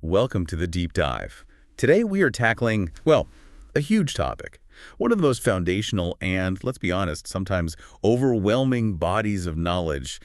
Welcome to the Deep Dive. Today we are tackling, well, a huge topic. One of the most foundational and, let's be honest, sometimes overwhelming bodies of knowledge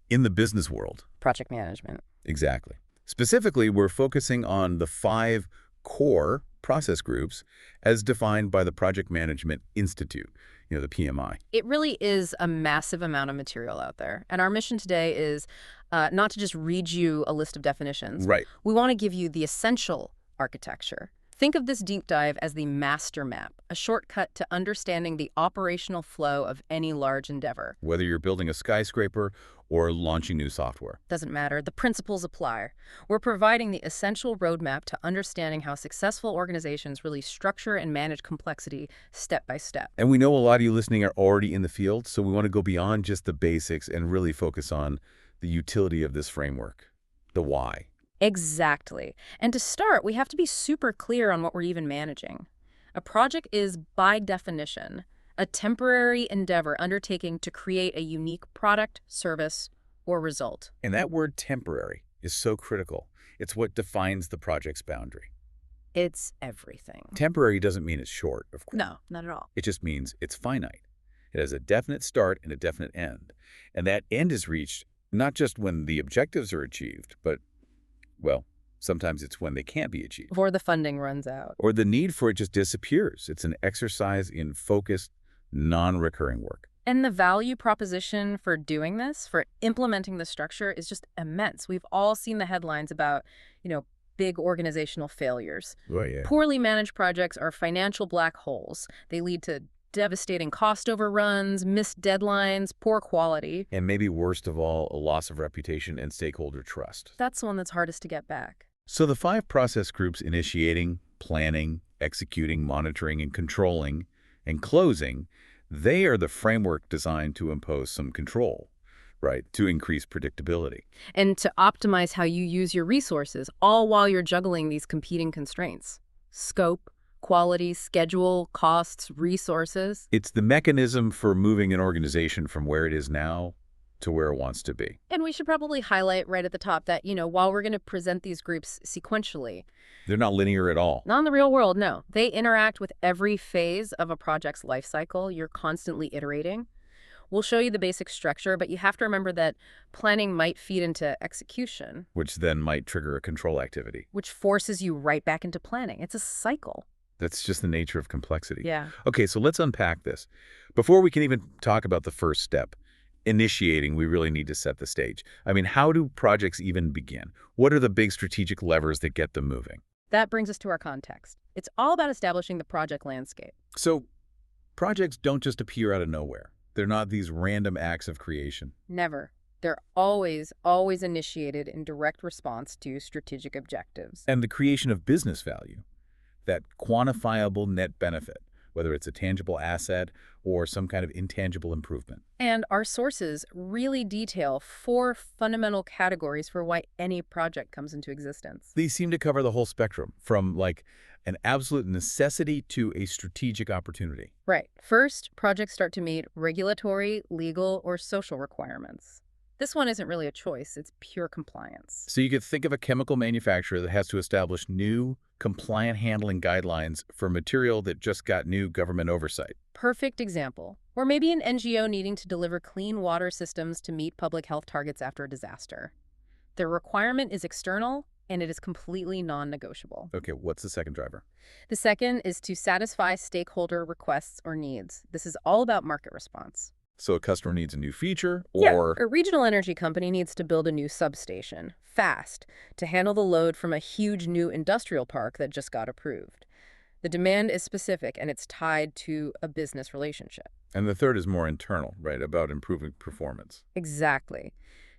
in the business world. Project management. Exactly. Specifically, we're focusing on the 5 core process groups as defined by the Project Management Institute, the PMI. It really is a massive amount of material out there. And our mission today is not to just read you a list of definitions. Right. We want to give you the essential architecture. Think of this deep dive as the master map, a shortcut to understanding the operational flow of any large endeavor. Whether you're building a skyscraper or launching new software. Doesn't matter. The principles apply. We're providing the essential roadmap to understanding how successful organizations really structure and manage complexity step by step. And we know a lot of you listening are already in the field, so we want to go beyond just the basics and really focus on the utility of this framework, the why. Exactly. And to start, we have to be super clear on what we're even managing. A project is, by definition, a temporary endeavor undertaking to create a unique product, service, or result. And that word temporary is so critical. It's what defines the project's boundary. It's everything. Temporary doesn't mean it's short, of course. No, not at all. It just means it's finite. It has a definite start and a definite end. And that end is reached not just when the objectives are achieved, but, well, sometimes it's when they can't be achieved. Before the funding runs out. Or the need for it just disappears. It's an exercise in focused, non-recurring work. And the value proposition for doing this, for implementing the structure, is just immense. We've all seen the headlines about, big organizational failures. Oh, yeah. Poorly managed projects are financial black holes. They lead to devastating cost overruns, missed deadlines, poor quality. And maybe worst of all, a loss of reputation and stakeholder trust. That's the one that's hardest to get back. So the 5 process groups: initiating, planning, executing, monitoring, and controlling, and closing, they are the framework designed to impose some control, right, to increase predictability. And to optimize how you use your resources, all while you're juggling these competing constraints. Scope, quality, schedule, costs, resources. It's the mechanism for moving an organization from where it is now to where it wants to be. And we should probably highlight right at the top that, while we're going to present these groups sequentially, They're not linear at all. not in the real world, no. They interact with every phase of a project's life cycle. You're constantly iterating. We'll show you the basic structure, but you have to remember that planning might feed into execution, Which then might trigger a control activity. which forces you right back into planning. It's a cycle. That's just the nature of complexity. Yeah. Okay, so let's unpack this. Before we can even talk about the first step, initiating, we really need to set the stage. I mean, how do projects even begin? What are the big strategic levers that get them moving? That brings us to our context. It's all about establishing the project landscape. So projects don't just appear out of nowhere. They're not these random acts of creation. Never. They're always, always initiated in direct response to strategic objectives. And the creation of business value, that quantifiable net benefit, whether it's a tangible asset or some kind of intangible improvement. And our sources really detail 4 fundamental categories for why any project comes into existence. These seem to cover the whole spectrum, from like an absolute necessity to a strategic opportunity. Right. First, projects start to meet regulatory, legal, or social requirements. This one isn't really a choice. It's pure compliance. So you could think of a chemical manufacturer that has to establish new compliant handling guidelines for material that just got new government oversight. Perfect example. Or maybe an NGO needing to deliver clean water systems to meet public health targets after a disaster. The requirement is external, and it is completely non-negotiable. Okay, what's the second driver? The second is to satisfy stakeholder requests or needs. This is all about market response. So a customer needs a new feature, Yeah, or a regional energy company needs to build a new substation, fast, to handle the load from a huge new industrial park that just got approved. The demand is specific, and it's tied to a business relationship. And the third is more internal, right, about improving performance. Exactly.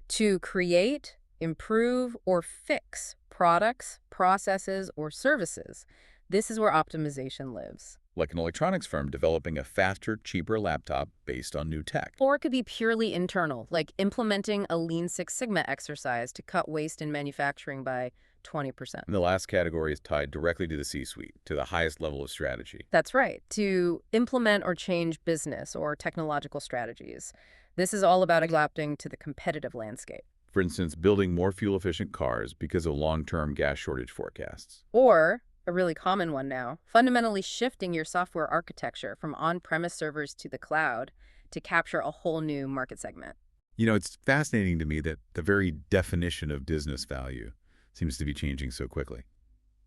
To create, improve, or fix products, processes, or services. This is where optimization lives. Like an electronics firm developing a faster, cheaper laptop based on new tech. Or it could be purely internal, like implementing a Lean Six Sigma exercise to cut waste in manufacturing by 20%. And the last category is tied directly to the C-suite, to the highest level of strategy. That's right, to implement or change business or technological strategies. This is all about adapting to the competitive landscape. For instance, building more fuel-efficient cars because of long-term gas shortage forecasts. Or, a really common one now, fundamentally shifting your software architecture from on-premise servers to the cloud to capture a whole new market segment. You know, it's fascinating to me that the very definition of business value seems to be changing so quickly.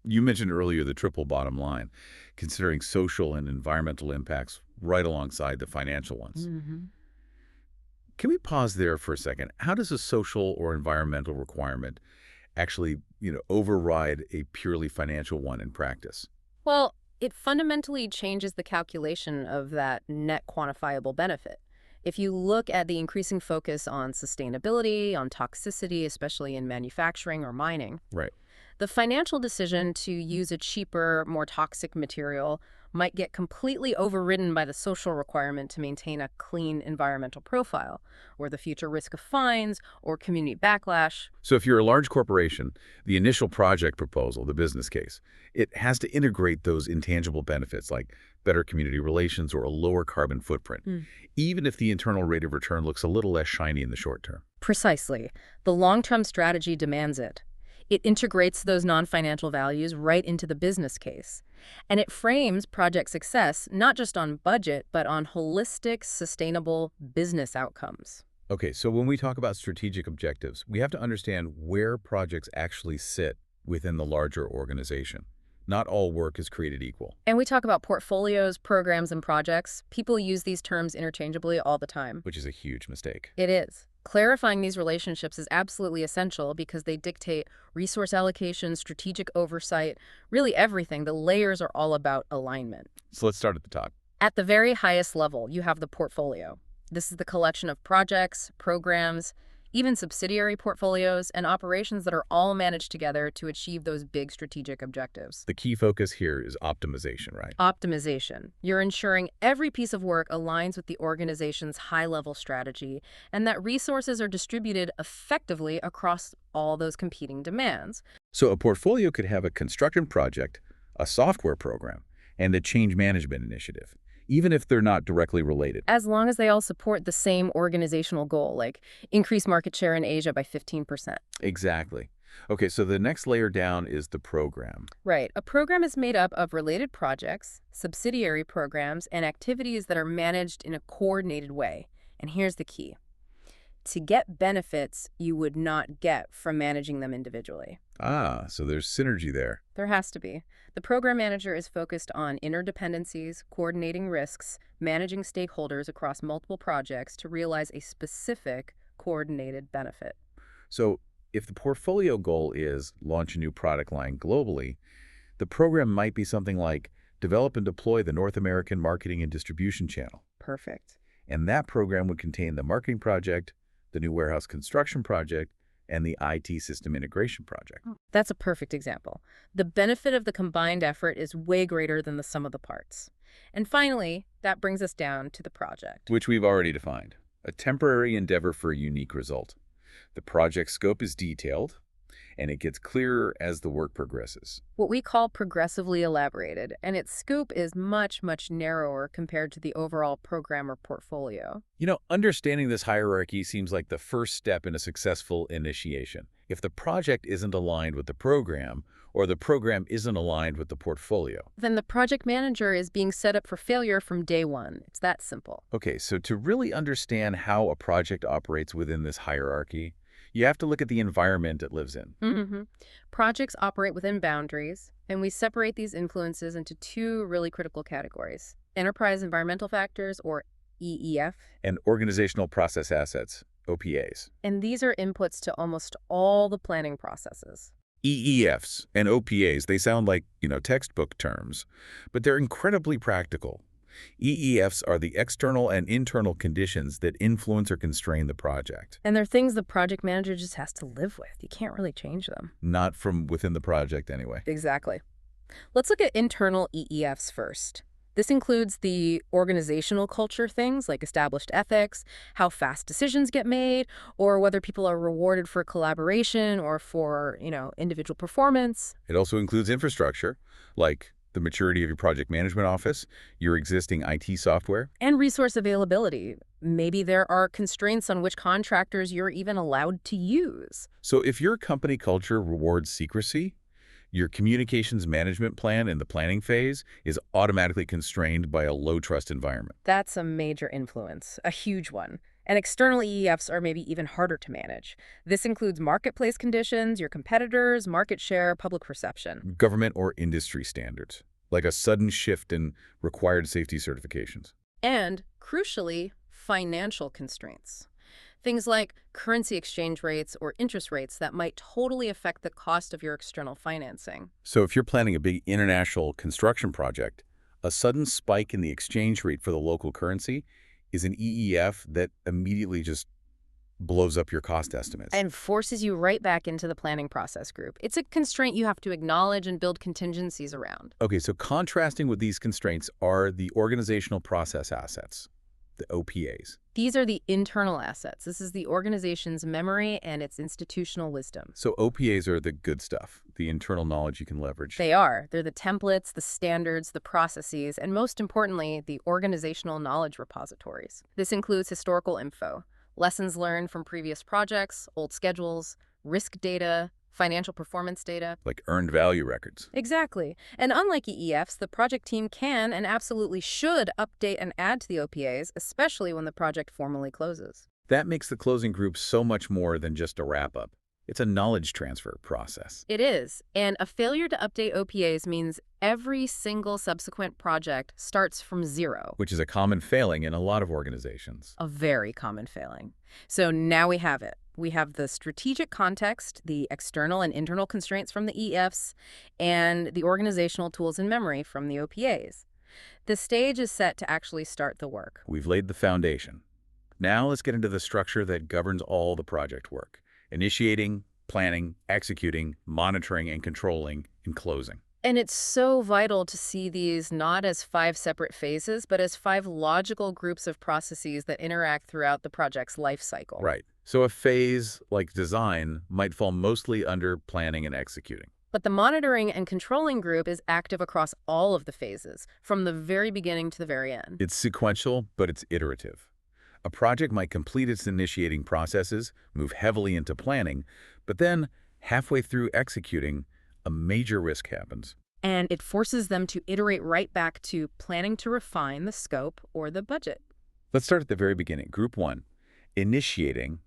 You mentioned earlier the triple bottom line, considering social and environmental impacts right alongside the financial ones. Can we pause there for a second? How does a social or environmental requirement actually, override a purely financial one in practice? Well, it fundamentally changes the calculation of that net quantifiable benefit. If you look at the increasing focus on sustainability, on toxicity, especially in manufacturing or mining, Right. the financial decision to use a cheaper, more toxic material might get completely overridden by the social requirement to maintain a clean environmental profile, or the future risk of fines or community backlash. So if you're a large corporation, the initial project proposal, the business case, it has to integrate those intangible benefits like better community relations or a lower carbon footprint, even if the internal rate of return looks a little less shiny in the short term. Precisely. The long-term strategy demands it. It integrates those non-financial values right into the business case. And it frames project success not just on budget, but on holistic, sustainable business outcomes. Okay, so when we talk about strategic objectives, we have to understand where projects actually sit within the larger organization. Not all work is created equal. And we talk about portfolios, programs, and projects. People use these terms interchangeably all the time. Which is a huge mistake. It is. Clarifying these relationships is absolutely essential because they dictate resource allocation, strategic oversight, really everything. The layers are all about alignment. So let's start at the top. At the very highest level, you have the portfolio. This is the collection of projects, programs, even subsidiary portfolios, and operations that are all managed together to achieve those big strategic objectives. The key focus here is optimization, right? Optimization. You're ensuring every piece of work aligns with the organization's high-level strategy and that resources are distributed effectively across all those competing demands. So a portfolio could have a construction project, a software program, and a change management initiative, even if they're not directly related. As long as they all support the same organizational goal, like increase market share in Asia by 15%. Exactly. Okay, so the next layer down is the program. Right. A program is made up of related projects, subsidiary programs, and activities that are managed in a coordinated way. And here's the key. To get benefits you would not get from managing them individually. Ah, so there's synergy there. There has to be. The program manager is focused on interdependencies, coordinating risks, managing stakeholders across multiple projects to realize a specific coordinated benefit. So if the portfolio goal is launch a new product line globally, the program might be something like develop and deploy the North American marketing and distribution channel. Perfect. And that program would contain the marketing project, the new warehouse construction project, and the IT system integration project. That's a perfect example. The benefit of the combined effort is way greater than the sum of the parts. And finally, that brings us down to the project. Which we've already defined. A temporary endeavor for a unique result. The project scope is detailed, and it gets clearer as the work progresses. What we call progressively elaborated, and its scope is much, much narrower compared to the overall program or portfolio. You know, understanding this hierarchy seems like the first step in a successful initiation. If the project isn't aligned with the program, or the program isn't aligned with the portfolio, Then the project manager is being set up for failure from day one. It's that simple. Okay, so to really understand how a project operates within this hierarchy, you have to look at the environment it lives in. Projects operate within boundaries, and we separate these influences into two really critical categories. Enterprise environmental factors, or EEF, And organizational process assets, OPAs. and these are inputs to almost all the planning processes. EEFs and OPAs, they sound like, textbook terms, but they're incredibly practical. EEFs are the external and internal conditions that influence or constrain the project, And they're things the project manager just has to live with. You can't really change them. not from within the project anyway. Exactly. Let's look at internal EEFs first. This includes the organizational culture things like established ethics, how fast decisions get made, or whether people are rewarded for collaboration or for, individual performance. It also includes infrastructure, like the maturity of your project management office, your existing IT software. And resource availability. Maybe there are constraints on which contractors you're even allowed to use. So if your company culture rewards secrecy, your communications management plan in the planning phase is automatically constrained by a low-trust environment. That's a major influence, a huge one. And external EEFs are maybe even harder to manage. This includes marketplace conditions, your competitors, market share, public perception. Government or industry standards, like a sudden shift in required safety certifications. And, crucially, financial constraints. Things like currency exchange rates or interest rates that might totally affect the cost of your external financing. So if you're planning a big international construction project, a sudden spike in the exchange rate for the local currency is an EEF that immediately just blows up your cost estimates. And forces you right back into the planning process group. It's a constraint you have to acknowledge and build contingencies around. Okay, so contrasting with these constraints are the organizational process assets, the OPAs. These are the internal assets. This is the organization's memory and its institutional wisdom. So OPAs are the good stuff, the internal knowledge you can leverage. They are. They're the templates, the standards, the processes, and most importantly, the organizational knowledge repositories. This includes historical info, lessons learned from previous projects, old schedules, risk data, financial performance data. Like earned value records. Exactly. And unlike EEFs, the project team can and absolutely should update and add to the OPAs, especially when the project formally closes. That makes the closing group so much more than just a wrap-up. It's a knowledge transfer process. It is. And a failure to update OPAs means every single subsequent project starts from zero. Which is a common failing in a lot of organizations. A very common failing. So now we have it. We have the strategic context, the external and internal constraints from the EFs, and the organizational tools and memory from the OPAs. The stage is set to actually start the work. We've laid the foundation. Now let's get into the structure that governs all the project work. Initiating, planning, executing, monitoring, and controlling, and closing. And it's so vital to see these not as 5 separate phases, but as 5 logical groups of processes that interact throughout the project's life cycle. Right. So a phase like design might fall mostly under planning and executing. But the monitoring and controlling group is active across all of the phases, from the very beginning to the very end. It's sequential, but it's iterative. A project might complete its initiating processes, move heavily into planning, but then, halfway through executing, a major risk happens. And it forces them to iterate right back to planning to refine the scope or the budget. Let's start at the very beginning. Group 1, initiating.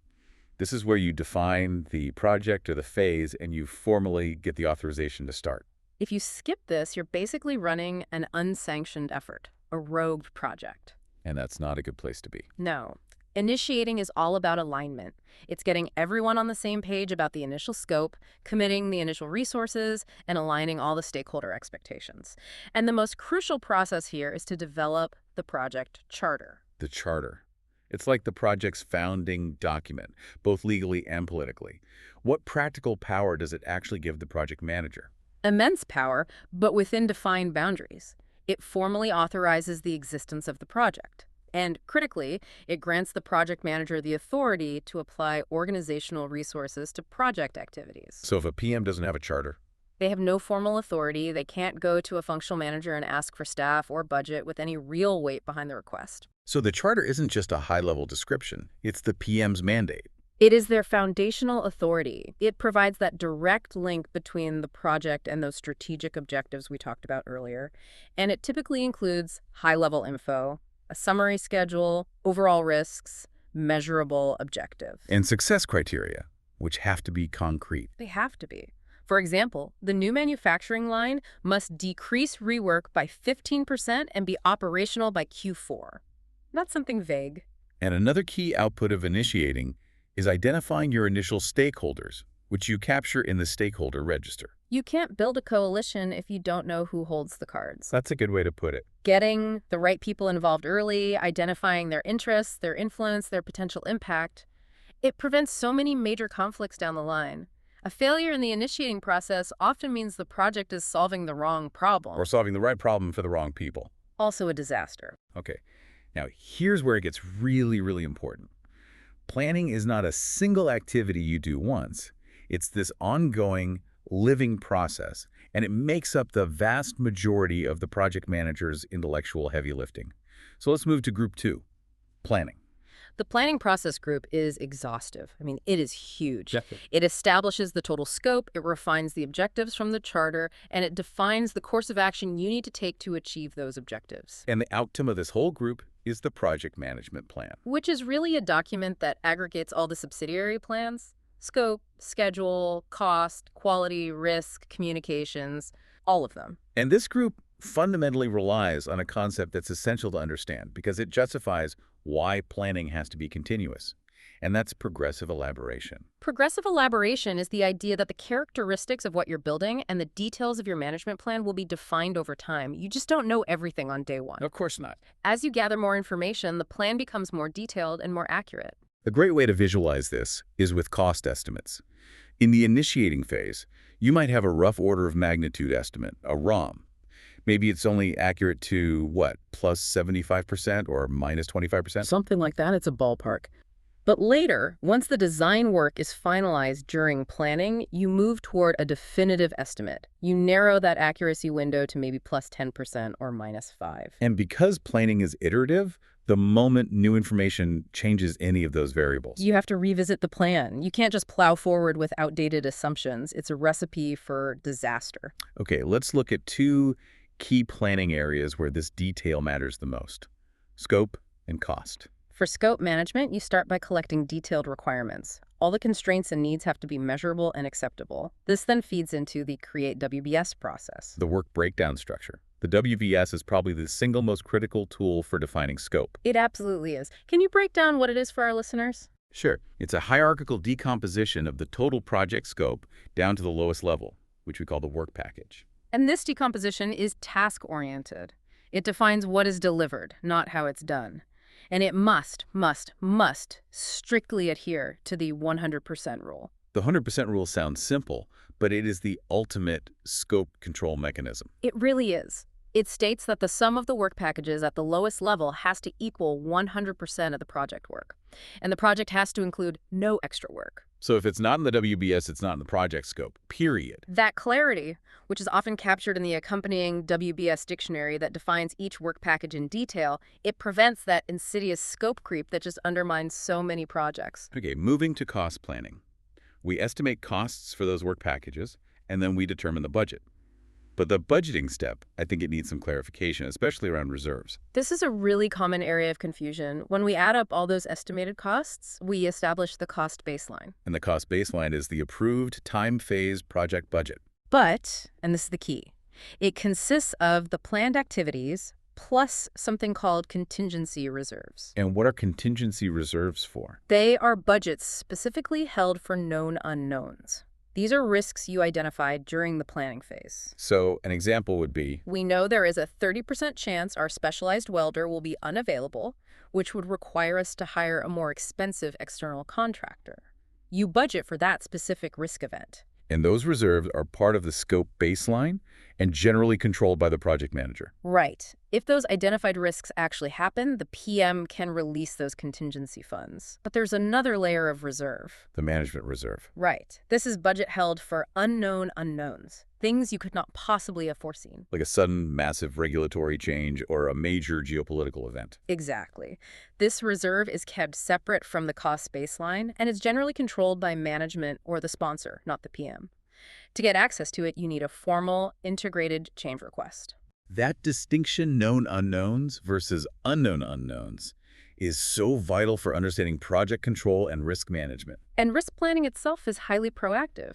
This is where you define the project or the phase and you formally get the authorization to start. If you skip this, you're basically running an unsanctioned effort, a rogue project. And that's not a good place to be. No. Initiating is all about alignment. It's getting everyone on the same page about the initial scope, committing the initial resources, and aligning all the stakeholder expectations. And the most crucial process here is to develop the project charter. The charter. It's like the project's founding document, both legally and politically. What practical power does it actually give the project manager? Immense power, but within defined boundaries. It formally authorizes the existence of the project. And critically, it grants the project manager the authority to apply organizational resources to project activities. So if a PM doesn't have a charter? They have no formal authority. They can't go to a functional manager and ask for staff or budget with any real weight behind the request. So the charter isn't just a high-level description. It's the PM's mandate. It is their foundational authority. It provides that direct link between the project and those strategic objectives we talked about earlier. And it typically includes high-level info, a summary schedule, overall risks, measurable objectives. And success criteria, which have to be concrete. They have to be. For example, the new manufacturing line must decrease rework by 15% and be operational by Q4. Not something vague. And another key output of initiating is identifying your initial stakeholders, which you capture in the stakeholder register. You can't build a coalition if you don't know who holds the cards. That's a good way to put it. Getting the right people involved early, identifying their interests, their influence, their potential impact, it prevents so many major conflicts down the line. A failure in the initiating process often means the project is solving the wrong problem. Or solving the right problem for the wrong people. Also a disaster. Okay, now here's where it gets really, really important. Planning is not a single activity you do once. It's this ongoing, living process, and it makes up the vast majority of the project manager's intellectual heavy lifting. So let's move to group 2, planning. The planning process group is exhaustive. I mean, it is huge. Definitely. It establishes the total scope, it refines the objectives from the charter, and it defines the course of action you need to take to achieve those objectives. And the outcome of this whole group is the project management plan. Which is really a document that aggregates all the subsidiary plans: scope, schedule, cost, quality, risk, communications, all of them. And this group fundamentally relies on a concept that's essential to understand because it justifies why planning has to be continuous, and that's progressive elaboration. Progressive elaboration is the idea that the characteristics of what you're building and the details of your management plan will be defined over time. You just don't know everything on day one. Of course not. As you gather more information, the plan becomes more detailed and more accurate. A great way to visualize this is with cost estimates. In the initiating phase, you might have a rough order of magnitude estimate, a ROM. Maybe it's only accurate to, what, plus 75% or minus 25%? Something like that, it's a ballpark. But later, once the design work is finalized during planning, you move toward a definitive estimate. You narrow that accuracy window to maybe plus 10% or minus 5. And because planning is iterative, the moment new information changes any of those variables. You have to revisit the plan. You can't just plow forward with outdated assumptions. It's a recipe for disaster. Okay, let's look at 2 key planning areas where this detail matters the most: scope and cost. For scope management, you start by collecting detailed requirements. All the constraints and needs have to be measurable and acceptable. This then feeds into the Create WBS process. The work breakdown structure. The WBS is probably the single most critical tool for defining scope. It absolutely is. Can you break down what it is for our listeners? Sure. It's a hierarchical decomposition of the total project scope down to the lowest level, which we call the work package. And this decomposition is task-oriented. It defines what is delivered, not how it's done. And it must strictly adhere to the 100% rule. The 100% rule sounds simple, but it is the ultimate scope control mechanism. It really is. It states that the sum of the work packages at the lowest level has to equal 100% of the project work. And the project has to include no extra work. So if it's not in the WBS, it's not in the project scope, period. That clarity, which is often captured in the accompanying WBS dictionary that defines each work package in detail, it prevents that insidious scope creep that just undermines so many projects. Okay, moving to cost planning. We estimate costs for those work packages, and then we determine the budget. But the budgeting step, I think it needs some clarification, especially around reserves. This is a really common area of confusion. When we add up all those estimated costs, we establish the cost baseline. And the cost baseline is the approved time phase project budget. But, and this is the key, it consists of the planned activities plus something called contingency reserves. And what are contingency reserves for? They are budgets specifically held for known unknowns. These are risks you identified during the planning phase. So an example would be, we know there is a 30% chance our specialized welder will be unavailable, which would require us to hire a more expensive external contractor. You budget for that specific risk event. and those reserves are part of the scope baseline and generally controlled by the project manager. Right. If those identified risks actually happen, the PM can release those contingency funds. But there's another layer of reserve. The management reserve. Right. This is budget held for unknown unknowns, things you could not possibly have foreseen. Like a sudden massive regulatory change or a major geopolitical event. Exactly. This reserve is kept separate from the cost baseline and is generally controlled by management or the sponsor, not the PM. To get access to it, you need a formal, integrated change request. That distinction, known unknowns versus unknown unknowns, is so vital for understanding project control and risk management. And risk planning itself is highly proactive.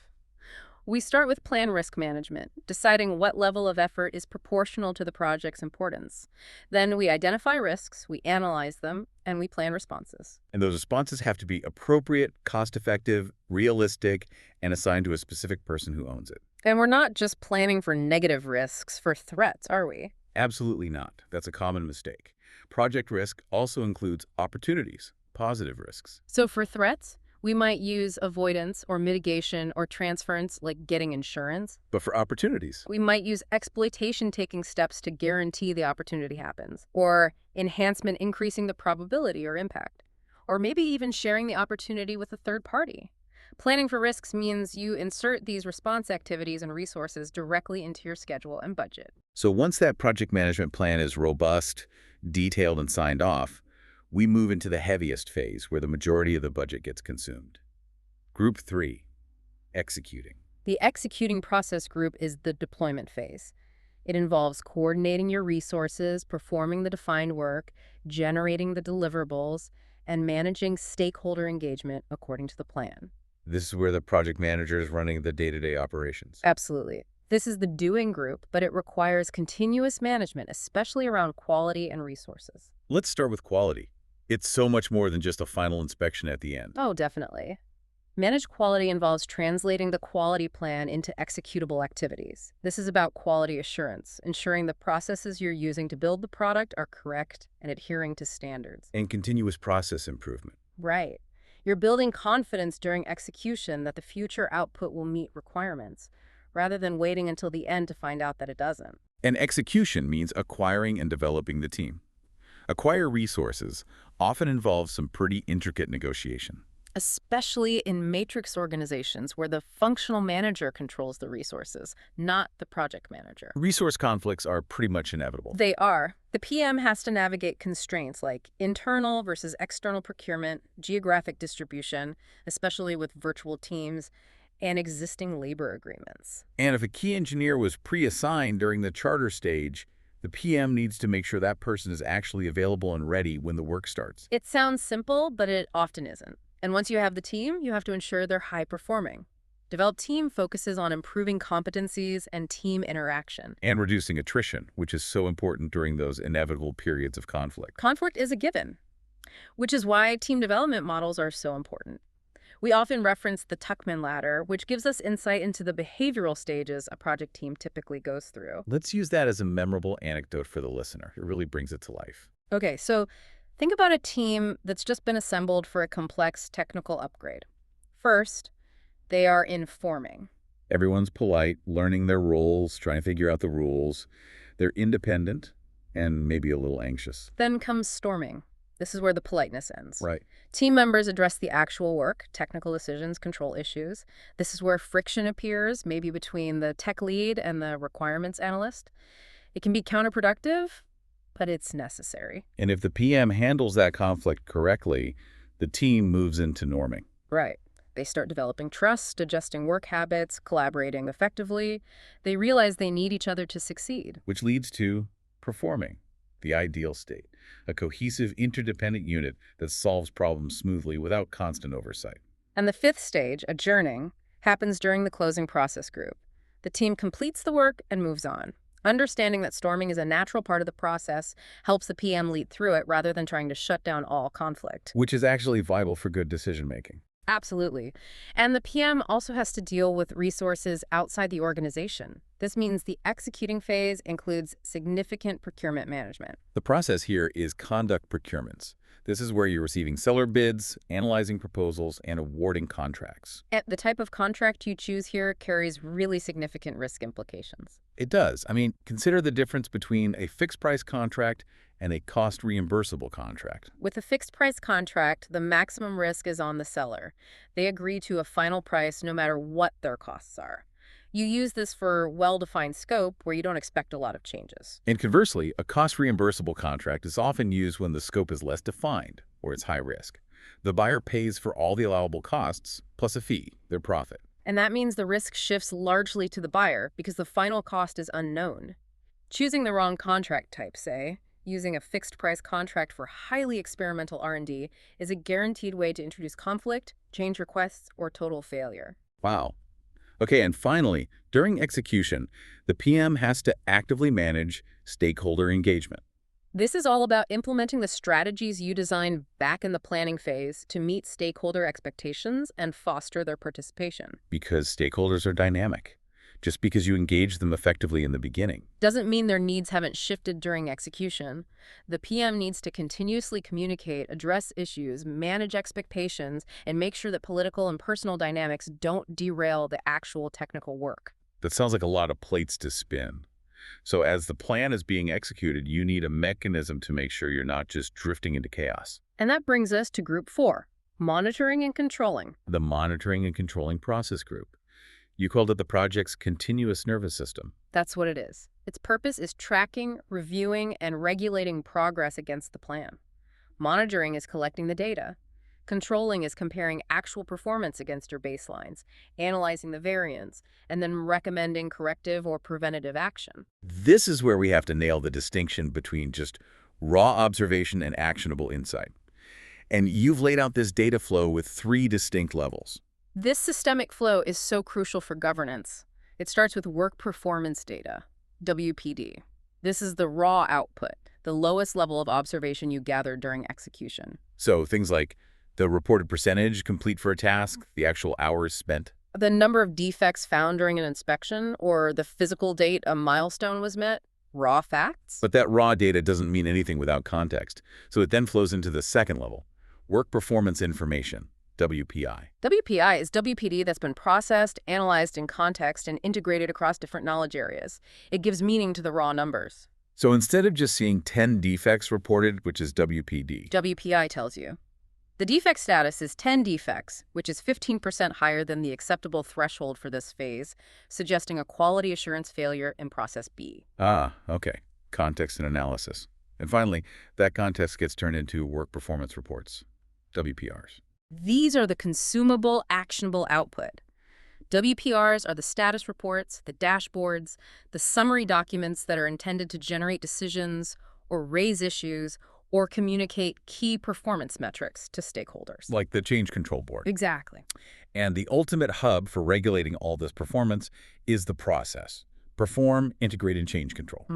We start with plan risk management, deciding what level of effort is proportional to the project's importance. Then we identify risks, we analyze them, and we plan responses. And those responses have to be appropriate, cost-effective, realistic, and assigned to a specific person who owns it. And we're not just planning for negative risks, for threats, are we? Absolutely not. That's a common mistake. Project risk also includes opportunities, positive risks. So for threats, we might use avoidance or mitigation or transference, like getting insurance. But for opportunities, We might use exploitation, taking steps to guarantee the opportunity happens, or enhancement, increasing the probability or impact, or maybe even sharing the opportunity with a third party. Planning for risks means you insert these response activities and resources directly into your schedule and budget. So once that project management plan is robust, detailed, and signed off, we move into the heaviest phase where the majority of the budget gets consumed. Group 3, executing. The executing process group is the deployment phase. It involves coordinating your resources, performing the defined work, generating the deliverables, and managing stakeholder engagement according to the plan. This is where the project manager is running the day-to-day operations. Absolutely. This is the doing group, but it requires continuous management, especially around quality and resources. Let's start with quality. It's so much more than just a final inspection at the end. Oh, definitely. Managed quality involves translating the quality plan into executable activities. This is about quality assurance, ensuring the processes you're using to build the product are correct and adhering to standards. And continuous process improvement. Right. You're building confidence during execution that the future output will meet requirements, rather than waiting until the end to find out that it doesn't. And execution means acquiring and developing the team. Acquire resources often involves some pretty intricate negotiation. Especially in matrix organizations where the functional manager controls the resources, not the project manager. Resource conflicts are pretty much inevitable. They are. The PM has to navigate constraints like internal versus external procurement, geographic distribution, especially with virtual teams, and existing labor agreements. And if a key engineer was pre-assigned during the charter stage, the PM needs to make sure that person is actually available and ready when the work starts. It sounds simple, but it often isn't. And once you have the team, you have to ensure they're high-performing. Developed team focuses on improving competencies and team interaction. And reducing attrition, which is so important during those inevitable periods of conflict. Conflict is a given, which is why team development models are so important. We often reference the Tuckman ladder, which gives us insight into the behavioral stages a project team typically goes through. Let's use that as a memorable anecdote for the listener. It really brings it to life. Okay, so think about a team that's just been assembled for a complex technical upgrade. First, they are informing. Everyone's polite, learning their roles, trying to figure out the rules. They're independent and maybe a little anxious. Then comes storming. This is where the politeness ends. Right. Team members address the actual work, technical decisions, control issues. This is where friction appears, maybe between the tech lead and the requirements analyst. It can be counterproductive, but it's necessary. And if the PM handles that conflict correctly, the team moves into norming. Right. They start developing trust, adjusting work habits, collaborating effectively. They realize they need each other to succeed. Which leads to performing, the ideal state, a cohesive, interdependent unit that solves problems smoothly without constant oversight. And the fifth stage, adjourning, happens during the closing process group. The team completes the work and moves on. Understanding that storming is a natural part of the process helps the PM lead through it rather than trying to shut down all conflict. Which is actually vital for good decision-making. Absolutely. And the PM also has to deal with resources outside the organization. This means the executing phase includes significant procurement management. The process here is conduct procurements. This is where you're receiving seller bids, analyzing proposals, and awarding contracts. And the type of contract you choose here carries really significant risk implications. It does. I mean, consider the difference between a fixed-price contract and a cost-reimbursable contract. With a fixed-price contract, the maximum risk is on the seller. They agree to a final price no matter what their costs are. You use this for well-defined scope where you don't expect a lot of changes. And conversely, a cost-reimbursable contract is often used when the scope is less defined or it's high risk. The buyer pays for all the allowable costs plus a fee, their profit. And that means the risk shifts largely to the buyer because the final cost is unknown. Choosing the wrong contract type, say, using a fixed-price contract for highly experimental R&D is a guaranteed way to introduce conflict, change requests, or total failure. Wow. Okay, and finally, during execution, the PM has to actively manage stakeholder engagement. This is all about implementing the strategies you designed back in the planning phase to meet stakeholder expectations and foster their participation. Because stakeholders are dynamic. Just because you engage them effectively in the beginning Doesn't mean their needs haven't shifted during execution. The PM needs to continuously communicate, address issues, manage expectations, and make sure that political and personal dynamics don't derail the actual technical work. That sounds like a lot of plates to spin. So as the plan is being executed, you need a mechanism to make sure you're not just drifting into chaos. And that brings us to Group 4, Monitoring and controlling. The monitoring and controlling process group. You called it the project's continuous nervous system. That's what it is. Its purpose is tracking, reviewing, and regulating progress against the plan. Monitoring is collecting the data. Controlling is comparing actual performance against your baselines, analyzing the variance, and then recommending corrective or preventative action. This is where we have to nail the distinction between just raw observation and actionable insight. And you've laid out this data flow with 3 distinct levels. This systemic flow is so crucial for governance. It starts with work performance data, WPD. This is the raw output, the lowest level of observation you gathered during execution. So things like the reported percentage complete for a task, the actual hours spent. The number of defects found during an inspection, or the physical date a milestone was met, raw facts. But that raw data doesn't mean anything without context. So it then flows into the second level, work performance information, WPI. WPI is WPD that's been processed, analyzed in context, and integrated across different knowledge areas. It gives meaning to the raw numbers. So instead of just seeing 10 defects reported, which is WPD, WPI tells you. The defect status is 10 defects, which is 15% higher than the acceptable threshold for this phase, suggesting a quality assurance failure in process B. Okay. Context and analysis. And finally, that context gets turned into work performance reports, WPRs. These are the consumable, actionable output. WPRs are the status reports, the dashboards, the summary documents that are intended to generate decisions or raise issues or communicate key performance metrics to stakeholders. Like the change control board. Exactly. And the ultimate hub for regulating all this performance is the process. Perform integrated change control.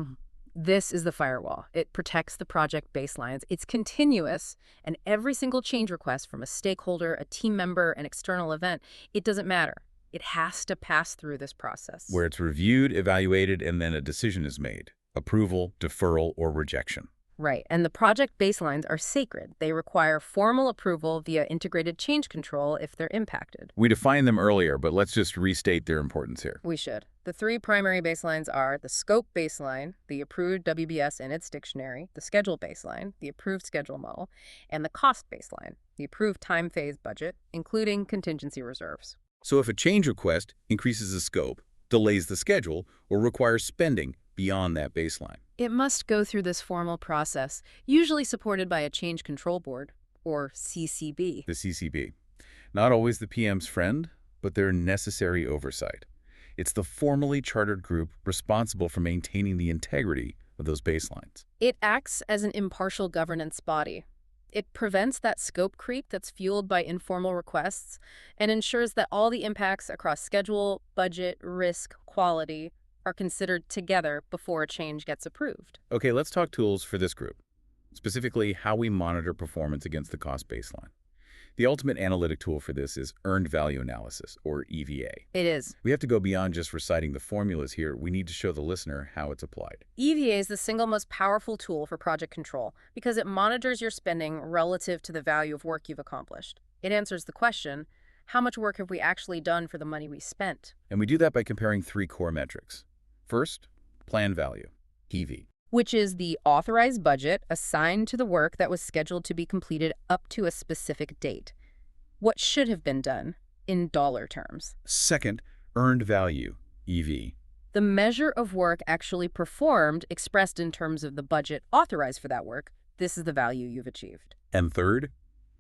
This is the firewall. It protects the project baselines. It's continuous, and every single change request from a stakeholder, a team member, an external event, it doesn't matter. It has to pass through this process. Where it's reviewed, evaluated, and then a decision is made. Approval, deferral, or rejection. Right, and the project baselines are sacred. They require formal approval via integrated change control if they're impacted. We defined them earlier, but let's just restate their importance here. We should. The 3 primary baselines are the scope baseline, the approved WBS in its dictionary, the schedule baseline, the approved schedule model, and the cost baseline, the approved time phase budget, including contingency reserves. So if a change request increases the scope, delays the schedule, or requires spending beyond that baseline, it must go through this formal process, usually supported by a change control board, or CCB. the CCB. Not always the PM's friend, but their necessary oversight. It's the formally chartered group responsible for maintaining the integrity of those baselines. It acts as an impartial governance body. It prevents that scope creep that's fueled by informal requests and ensures that all the impacts across schedule, budget, risk, quality are considered together before a change gets approved. Okay, let's talk tools for this group, specifically how we monitor performance against the cost baseline. The ultimate analytic tool for this is Earned Value Analysis, or EVA. It is. We have to go beyond just reciting the formulas here. We need to show the listener how it's applied. EVA is the single most powerful tool for project control because it monitors your spending relative to the value of work you've accomplished. It answers the question, how much work have we actually done for the money we spent? And we do that by comparing 3 core metrics. First, plan value, EV. Which is the authorized budget assigned to the work that was scheduled to be completed up to a specific date. What should have been done in dollar terms. Second, earned value, EV. The measure of work actually performed expressed in terms of the budget authorized for that work. This is the value you've achieved. And third,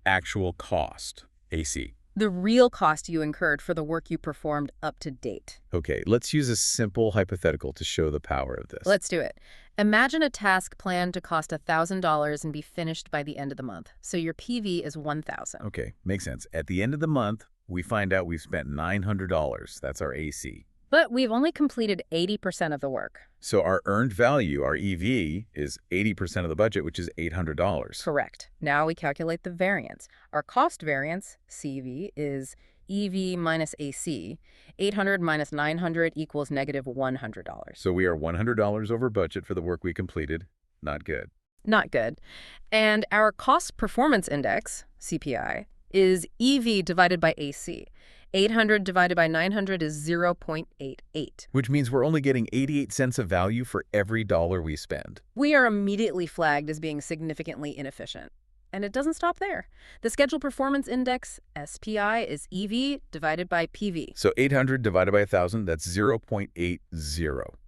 actual cost, AC. The real cost you incurred for the work you performed up to date. Okay, let's use a simple hypothetical to show the power of this. Let's do it. Imagine a task planned to cost $1,000 and be finished by the end of the month. So your PV is $1,000. Okay, makes sense. At the end of the month, we find out we've spent $900. That's our AC. But we've only completed 80% of the work. So our earned value, our EV, is 80% of the budget, which is $800. Correct. Now we calculate the variance. Our cost variance, CV, is EV minus AC. 800 minus 900 equals negative $100. So we are $100 over budget for the work we completed. Not good. Not good. And our cost performance index, CPI, is EV divided by AC. 800 divided by 900 is 0.88. Which means we're only getting 88 cents of value for every dollar we spend. We are immediately flagged as being significantly inefficient. And it doesn't stop there. The Schedule Performance Index, SPI, is EV divided by PV. So 800 divided by 1,000, that's 0.80.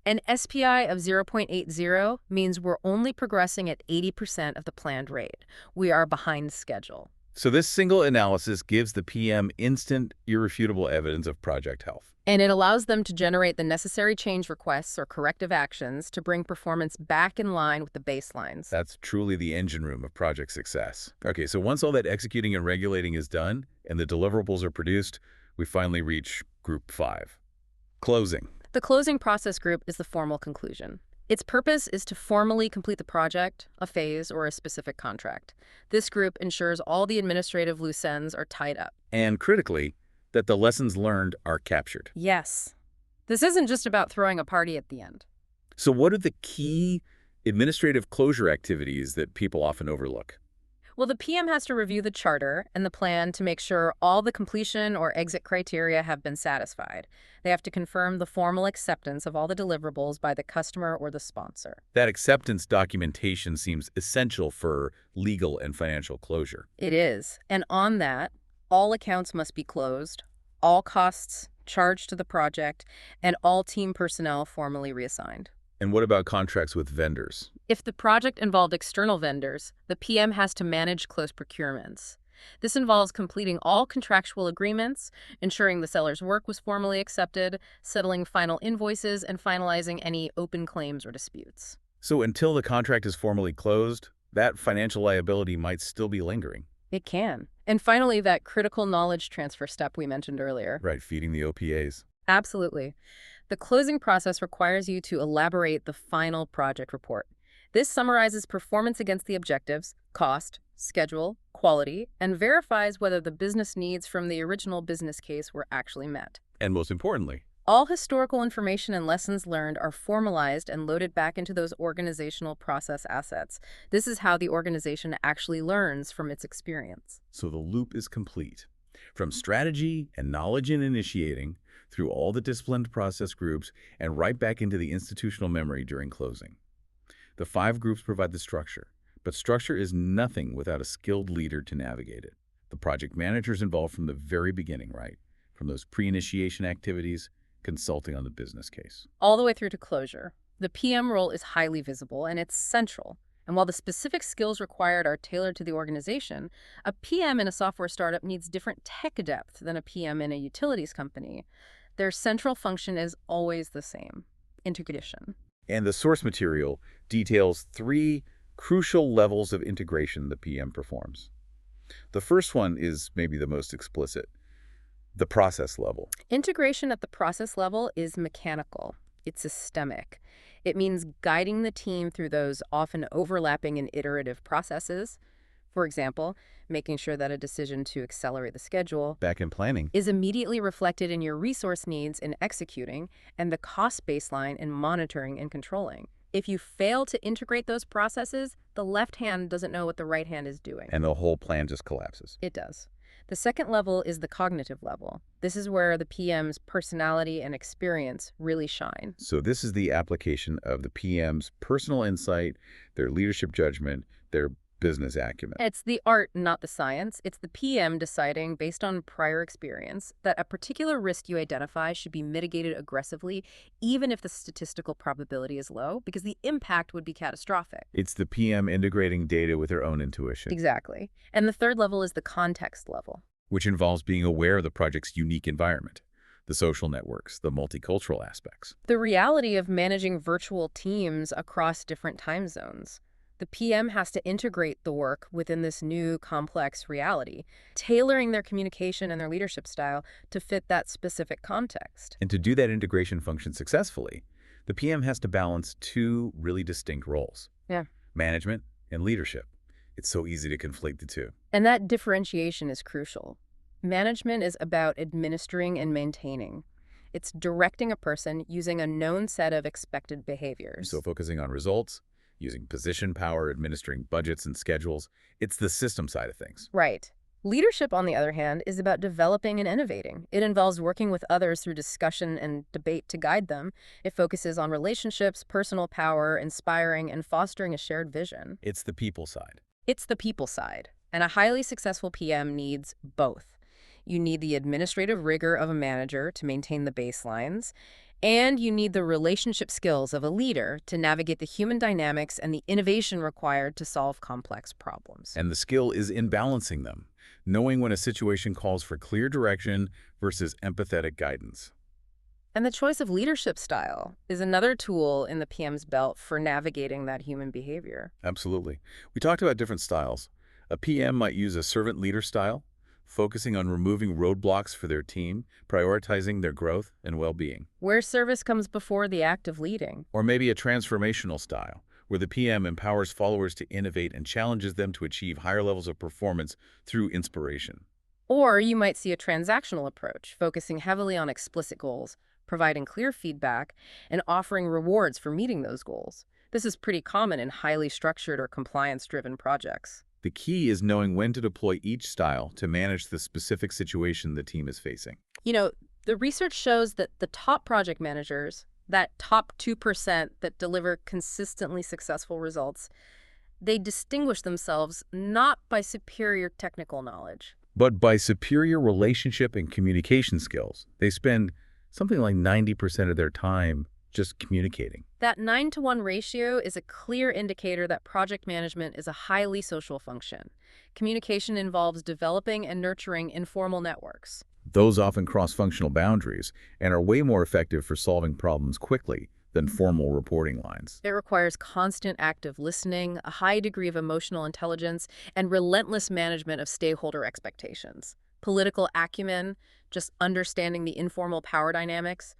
An SPI of 0.80 means we're only progressing at 80% of the planned rate. We are behind schedule. So this single analysis gives the PM instant, irrefutable evidence of project health. And it allows them to generate the necessary change requests or corrective actions to bring performance back in line with the baselines. That's truly the engine room of project success. Okay, so once all that executing and regulating is done and the deliverables are produced, we finally reach Group 5. Closing. The closing process group is the formal conclusion. Its purpose is to formally complete the project, a phase, or a specific contract. This group ensures all the administrative loose ends are tied up. And critically, that the lessons learned are captured. Yes. This isn't just about throwing a party at the end. So what are the key administrative closure activities that people often overlook? Well, the PM has to review the charter and the plan to make sure all the completion or exit criteria have been satisfied. They have to confirm the formal acceptance of all the deliverables by the customer or the sponsor. That acceptance documentation seems essential for legal and financial closure. It is. And on that, all accounts must be closed, all costs charged to the project, and all team personnel formally reassigned. And what about contracts with vendors? If the project involved external vendors, the PM has to manage close procurements. This involves completing all contractual agreements, ensuring the seller's work was formally accepted, settling final invoices, and finalizing any open claims or disputes. So until the contract is formally closed, that financial liability might still be lingering. It can. And finally, that critical knowledge transfer step we mentioned earlier. Right, feeding the OPAs. Absolutely. The closing process requires you to elaborate the final project report. This summarizes performance against the objectives, cost, schedule, quality, and verifies whether the business needs from the original business case were actually met. And most importantly, all historical information and lessons learned are formalized and loaded back into those organizational process assets. This is how the organization actually learns from its experience. So the loop is complete. From strategy and knowledge in initiating, through all the disciplined process groups, and right back into the institutional memory during closing. The 5 groups provide the structure, but structure is nothing without a skilled leader to navigate it. The project manager is involved from the very beginning, right? From those pre-initiation activities, consulting on the business case. All the way through to closure. The PM role is highly visible and it's central. And while the specific skills required are tailored to the organization, a PM in a software startup needs different tech depth than a PM in a utilities company. Their central function is always the same: integration. And the source material details 3 crucial levels of integration the PM performs. The first one is maybe the most explicit: the process level. Integration at the process level is mechanical. It's systemic. It means guiding the team through those often overlapping and iterative processes. For example, making sure that a decision to accelerate the schedule Back in planning. is immediately reflected in your resource needs in executing and the cost baseline in monitoring and controlling. If you fail to integrate those processes, the left hand doesn't know what the right hand is doing. And the whole plan just collapses. It does. The second level is the cognitive level. This is where the PM's personality and experience really shine. So this is the application of the PM's personal insight, their leadership judgment, their business acumen. It's the art, not the science. It's the PM deciding, based on prior experience, that a particular risk you identify should be mitigated aggressively, even if the statistical probability is low, because the impact would be catastrophic. It's the PM integrating data with their own intuition, Exactly. And the third level is the context level. which involves being aware of the project's unique environment, the social networks, the multicultural aspects. The reality of managing virtual teams across different time zones. The PM has to integrate the work within this new complex reality, tailoring their communication and their leadership style to fit that specific context. And to do that integration function successfully, the PM has to balance 2 really distinct roles: Yeah. management and leadership. It's so easy to conflate the 2. And that differentiation is crucial. Management is about administering and maintaining. It's directing a person using a known set of expected behaviors. So focusing on results, using position power, administering budgets and schedules, it's the system side of things. Right. Leadership, on the other hand, is about developing and innovating. It involves working with others through discussion and debate to guide them. It focuses on relationships, personal power, inspiring, and fostering a shared vision. It's the people side. It's the people side. And a highly successful PM needs both. You need the administrative rigor of a manager to maintain the baselines, and you need the relationship skills of a leader to navigate the human dynamics and the innovation required to solve complex problems. And the skill is in balancing them, knowing when a situation calls for clear direction versus empathetic guidance. And the choice of leadership style is another tool in the PM's belt for navigating that human behavior. Absolutely. We talked about different styles. A PM might use a servant leader style, focusing on removing roadblocks for their team, prioritizing their growth and well-being. Where service comes before the act of leading. Or maybe a transformational style, where the PM empowers followers to innovate and challenges them to achieve higher levels of performance through inspiration. Or you might see a transactional approach, focusing heavily on explicit goals, providing clear feedback, and offering rewards for meeting those goals. This is pretty common in highly structured or compliance-driven projects. The key is knowing when to deploy each style to manage the specific situation the team is facing. You know, the research shows that the top project managers, that top 2% that deliver consistently successful results, they distinguish themselves not by superior technical knowledge, But by superior relationship and communication skills, they spend something like 90% of their time just communicating. That 9-to-1 ratio is a clear indicator that project management is a highly social function. Communication involves developing and nurturing informal networks. Those often cross functional boundaries and are way more effective for solving problems quickly than formal reporting lines. It requires constant active listening, a high degree of emotional intelligence, and relentless management of stakeholder expectations. Political acumen, just understanding the informal power dynamics,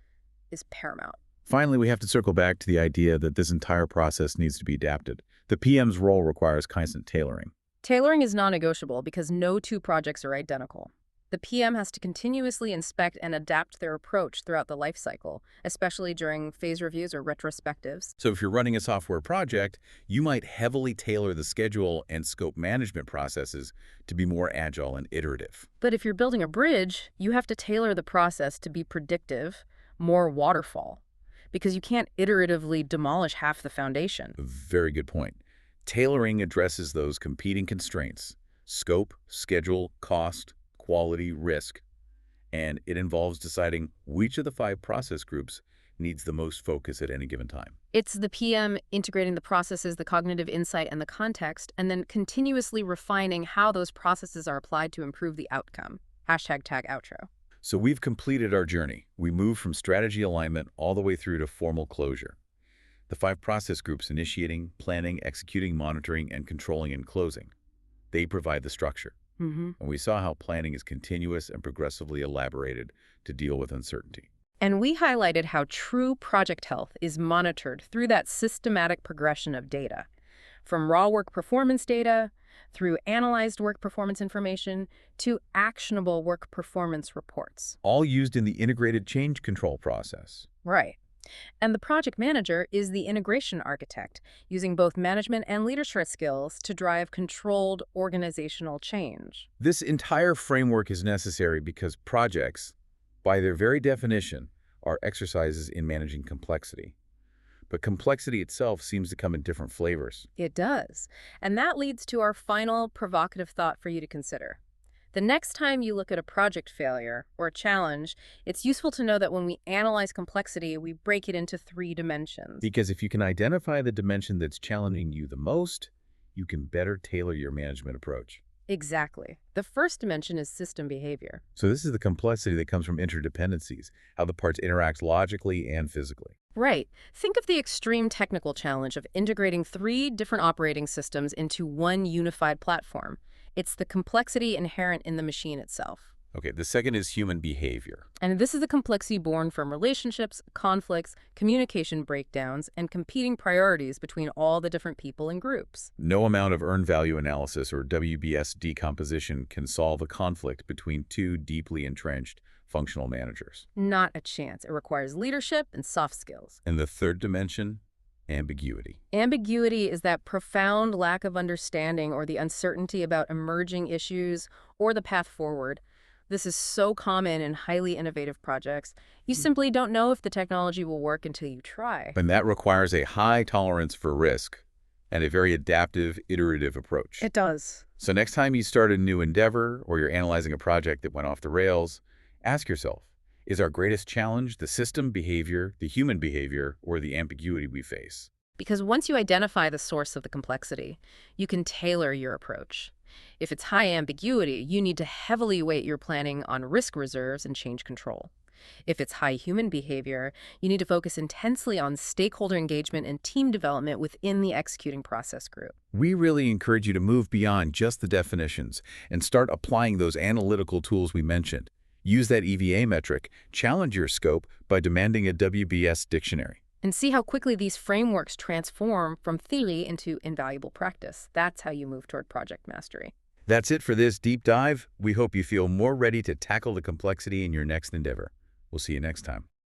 is paramount. Finally, we have to circle back to the idea that this entire process needs to be adapted. The PM's role requires constant tailoring. Tailoring is non-negotiable because no two projects are identical. The PM has to continuously inspect and adapt their approach throughout the life cycle, especially during phase reviews or retrospectives. So if you're running a software project, you might heavily tailor the schedule and scope management processes to be more agile and iterative. But if you're building a bridge, you have to tailor the process to be predictive, more waterfall, because you can't iteratively demolish half the foundation. Very good point. Tailoring addresses those competing constraints: scope, schedule, cost, quality, risk, and it involves deciding which of the 5 process groups needs the most focus at any given time. It's the PM integrating the processes, the cognitive insight, and the context, and then continuously refining how those processes are applied to improve the outcome. #tag outro. So we've completed our journey. We moved from strategy alignment all the way through to formal closure. The 5 process groups: initiating, planning, executing, monitoring, and controlling and closing. They provide the structure. And we saw how planning is continuous and progressively elaborated to deal with uncertainty. And we highlighted how true project health is monitored through that systematic progression of data, from raw work performance data, through analyzed work performance information, to actionable work performance reports. All used in the integrated change control process. Right. And the project manager is the integration architect, using both management and leadership skills to drive controlled organizational change. This entire framework is necessary because projects, by their very definition, are exercises in managing complexity. But complexity itself seems to come in different flavors. It does. And that leads to our final provocative thought for you to consider. The next time you look at a project failure or a challenge, it's useful to know that when we analyze complexity, we break it into 3 dimensions. Because if you can identify the dimension that's challenging you the most, you can better tailor your management approach. Exactly. The first dimension is system behavior. So this is the complexity that comes from interdependencies, how the parts interact logically and physically. Right. Think of the extreme technical challenge of integrating 3 different operating systems into one unified platform. It's the complexity inherent in the machine itself. Okay, the second is human behavior. And this is the complexity born from relationships, conflicts, communication breakdowns, and competing priorities between all the different people and groups. No amount of earned value analysis or WBS decomposition can solve a conflict between 2 deeply entrenched functional managers. Not a chance. It requires leadership and soft skills. And the third dimension, ambiguity. Ambiguity is that profound lack of understanding or the uncertainty about emerging issues or the path forward. This is so common in highly innovative projects. You simply don't know if the technology will work until you try. And that requires a high tolerance for risk and a very adaptive, iterative approach. It does. So next time you start a new endeavor or you're analyzing a project that went off the rails, ask yourself, is our greatest challenge the system behavior, the human behavior, or the ambiguity we face? Because once you identify the source of the complexity, you can tailor your approach. If it's high ambiguity, you need to heavily weight your planning on risk reserves and change control. If it's high human behavior, you need to focus intensely on stakeholder engagement and team development within the executing process group. We really encourage you to move beyond just the definitions and start applying those analytical tools we mentioned. Use that EVA metric, challenge your scope by demanding a WBS dictionary. And see how quickly these frameworks transform from theory into invaluable practice. That's how you move toward project mastery. That's it for this deep dive. We hope you feel more ready to tackle the complexity in your next endeavor. We'll see you next time.